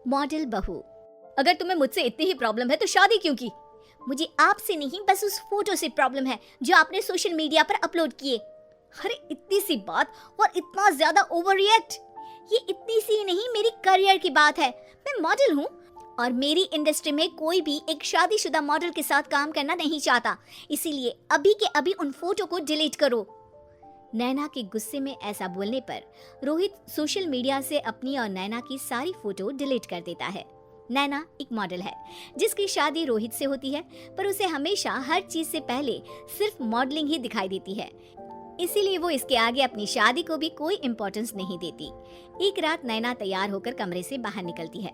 Model बहू। अगर तुम्हें मुझसे इतनी ही प्रॉब्लम है तो शादी क्यों की? मुझे आपसे नहीं, बस उस फोटो से प्रॉब्लम है जो आपने सोशल मीडिया पर अपलोड किए। अरे इतनी सी बात और इतना ज्यादा ओवर रिएक्ट। ये इतनी सी नहीं, मेरी करियर की बात है। मैं मॉडल हूँ और मेरी इंडस्ट्री में कोई भी एक शादीशुदा मॉडल के साथ काम करना नहीं चाहता। इसीलिए अभी के अभी उन फोटो को डिलीट करो। नैना के गुस्से में ऐसा बोलने पर रोहित सोशल मीडिया से अपनी और नैना की सारी फोटो डिलीट कर देता है। नैना एक मॉडल है जिसकी शादी रोहित से होती है, पर उसे हमेशा हर चीज से पहले सिर्फ मॉडलिंग ही दिखाई देती है। इसीलिए वो इसके आगे अपनी शादी को भी कोई इम्पोर्टेंस नहीं देती। एक रात नैना तैयार होकर कमरे से बाहर निकलती है।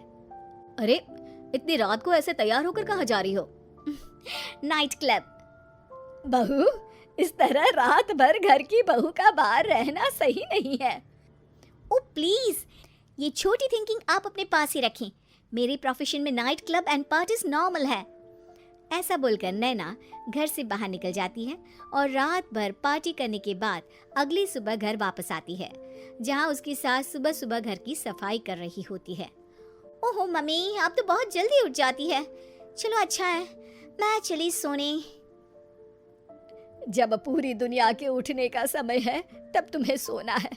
अरे इतनी रात को ऐसे तैयार होकर कहाँ जा रही हो? Night club. बहू, इस तरह रात भर घर की बहू का बाहर रहना सही नहीं है। ओ प्लीज, ये छोटी थिंकिंग आप अपने पास ही रखें। मेरे प्रोफेशन में night club and parties normal है। ऐसा बोलकर नैना घर से बाहर निकल जाती है और रात भर पार्टी करने के बाद अगली सुबह घर वापस आती है, जहां उसकी सास सुबह सुबह घर की सफाई कर रही होती है। ओहो मम्मी, आप तो बहुत जल्दी उठ जाती है। चलो अच्छा है, मैं चली सोने। जब पूरी दुनिया के उठने का समय है तब तुम्हें सोना है।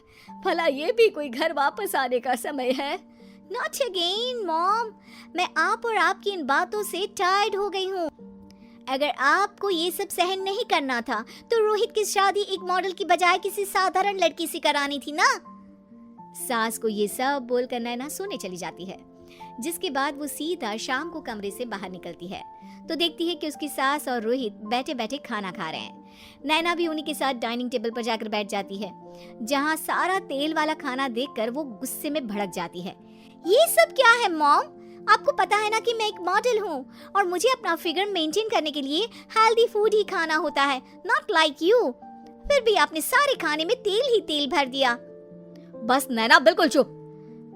भला ये भी कोई घर वापस आने का समय है? Not again, mom. मैं आप और आपकी इन बातों से टायर्ड हो गई हूँ। अगर आपको ये सब सहन नहीं करना था तो रोहित की शादी एक मॉडल की बजाय किसी साधारण लड़की से करानी थी ना। सास को ये सब बोलकर नैना सोने चली जाती है, जिसके बाद वो सीधा शाम को कमरे से बाहर निकलती है तो देखती है कि उसकी सास और रोहित बैठे बैठे खाना खा रहे हैं। नैना भी उन्हीं के साथ डाइनिंग टेबल पर जाकर बैठ जाती है, जहाँ सारा तेल वाला खाना देखकर वो गुस्से में भड़क जाती है। ये सब क्या है मॉम? आपको पता है ना कि मैं एक मॉडल हूँ और मुझे अपना फिगर मेंटेन करने के लिए हेल्दी फूड ही खाना होता है, नॉट लाइक यू। फिर भी आपने सारे खाने में तेल ही तेल भर दिया। बस नैना, बिल्कुल चुप।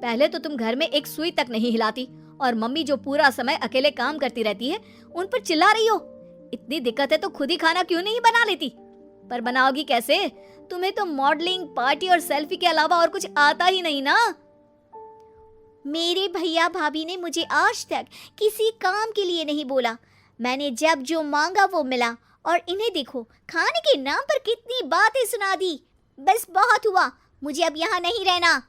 पहले तो तुम घर में एक सुई तक नहीं हिलाती और मम्मी जो पूरा समय अकेले काम करती रहती है उन पर चिल्ला रही हो। इतनी दिक्कत है तो खुद ही खाना क्यों नहीं बना लेती? पर बनाओगी कैसे? तुम्हें तो मॉडलिंग, पार्टी और सेल्फी के अलावा और कुछ आता ही नहीं ना। मेरे भैया भाभी ने मुझे आज तक किसी काम के लिए नहीं बोला। मैंने जब जो मांगा वो मिला और इन्हें देखो, खाने के नाम पर कितनी बातें सुना दी। बस बहुत हुआ, मुझे अब यहाँ नहीं रहना।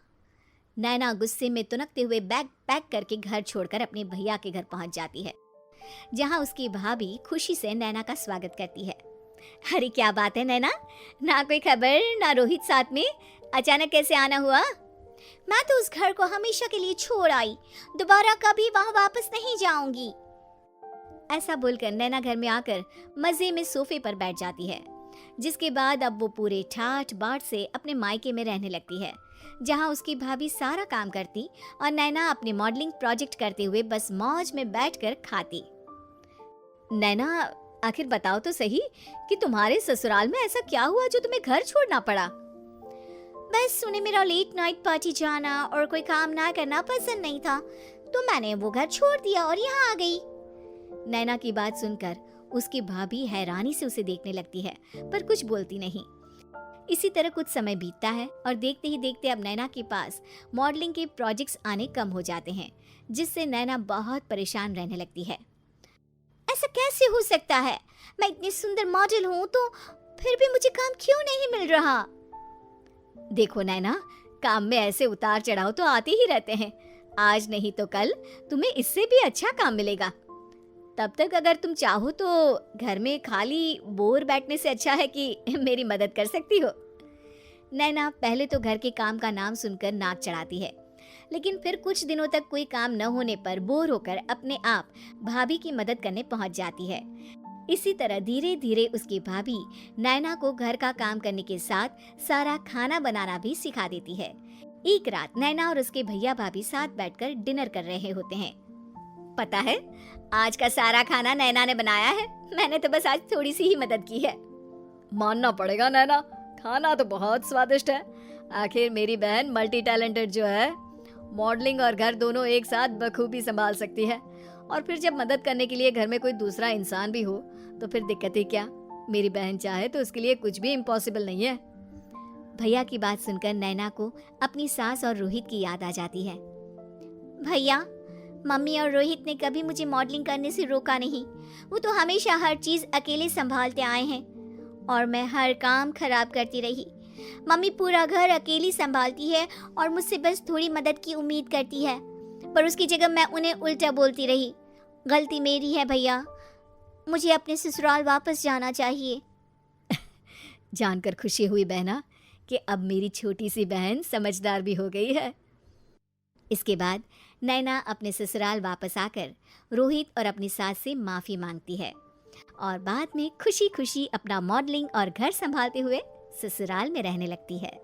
नैना गुस्से में तुनकते हुए बैग पैक करके घर छोड़कर अपने भैया के घर पहुंच जाती है, जहां उसकी भाभी खुशी से नैना का स्वागत करती है। अरे क्या बात है नैना, ना कोई खबर ना रोहित साथ में, अचानक कैसे आना हुआ? मैं तो उस घर को हमेशा के लिए छोड़ आई, दोबारा कभी वहां वापस नहीं जाऊंगी। ऐसा बोलकर नैना घर में आकर मजे में सोफे पर बैठ जाती है, जिसके बाद अब वो पूरे ठाठ बाट से अपने मायके में रहने लगती है, जहां उसकी भाभी सारा काम करती और नैना अपने मॉडलिंग प्रोजेक्ट करते हुए बस मौज में बैठकर खाती। नैना, आखिर बताओ तो सही कि तुम्हारे ससुराल में ऐसा क्या हुआ जो तुम्हें घर छोड़ना पड़ा? बस उन्हें मेरा लेट नाइट पार्टी जाना और कोई काम ना करना पसंद नहीं था, तो मैंने वो घर छोड़ दिया और यहाँ आ गई। नैना की बात सुनकर उसकी भाभी हैरानी से उसे देखने लगती है, पर कुछ बोलती नहीं। इसी तरह कुछ समय बीतता है और देखते ही देखते अब नैना के पास मॉडलिंग के प्रोजेक्ट्स आने कम हो जाते हैं, जिससे नैना बहुत परेशान रहने लगती है। ऐसा कैसे हो सकता है? मैं इतनी सुंदर मॉडल हूँ तो फिर भी मुझे काम क्यों नहीं मिल रहा? देखो नैना, काम में ऐसे उतार चढ़ाव तो आते ही रहते हैं। आज नहीं तो कल तुम्हें इससे भी अच्छा काम मिलेगा। तब तक अगर तुम चाहो तो घर में खाली बोर बैठने से अच्छा है कि मेरी मदद कर सकती हो। नैना पहले तो घर के काम का नाम सुनकर नाक चढ़ाती है, लेकिन फिर कुछ दिनों तक कोई काम न होने पर बोर होकर अपने आप भाभी की मदद करने पहुंच जाती है। इसी तरह धीरे धीरे उसकी भाभी नैना को घर का काम करने के साथ सारा खाना बनाना भी सिखा देती है। एक रात नैना और उसके भैया भाभी साथ बैठकर डिनर कर रहे होते हैं। पता है, आज का सारा खाना नैना ने बनाया है। मैंने तो बस आज थोड़ी सी ही मदद की है। मानना पड़ेगा नैना, खाना तो बहुत स्वादिष्ट है। आखिर मेरी बहन मल्टी टैलेंटेड जो है, मॉडलिंग और घर दोनों एक साथ बखूबी संभाल सकती है। और फिर जब मदद करने के लिए घर में कोई दूसरा इंसान भी हो तो फिर दिक्कत ही क्या? मेरी बहन चाहे तो उसके लिए कुछ भी इम्पॉसिबल नहीं है। भैया की बात सुनकर नैना को अपनी सास और रोहित की याद आ जाती है। भैया, मम्मी और रोहित ने कभी मुझे मॉडलिंग करने से रोका नहीं। वो तो हमेशा हर चीज़ अकेले संभालते आए हैं और मैं हर काम खराब करती रही। मम्मी पूरा घर अकेली संभालती है और मुझसे बस थोड़ी मदद की उम्मीद करती है, पर उसकी जगह मैं उन्हें उल्टा बोलती रही। गलती मेरी है भैया, मुझे अपने ससुराल वापस जाना चाहिए। जानकर खुशी हुई बहना कि अब मेरी छोटी सी बहन समझदार भी हो गई है। इसके बाद नैना अपने ससुराल वापस आकर रोहित और अपनी सास से माफ़ी मांगती है और बाद में खुशी खुशी अपना मॉडलिंग और घर संभालते हुए ससुराल में रहने लगती है।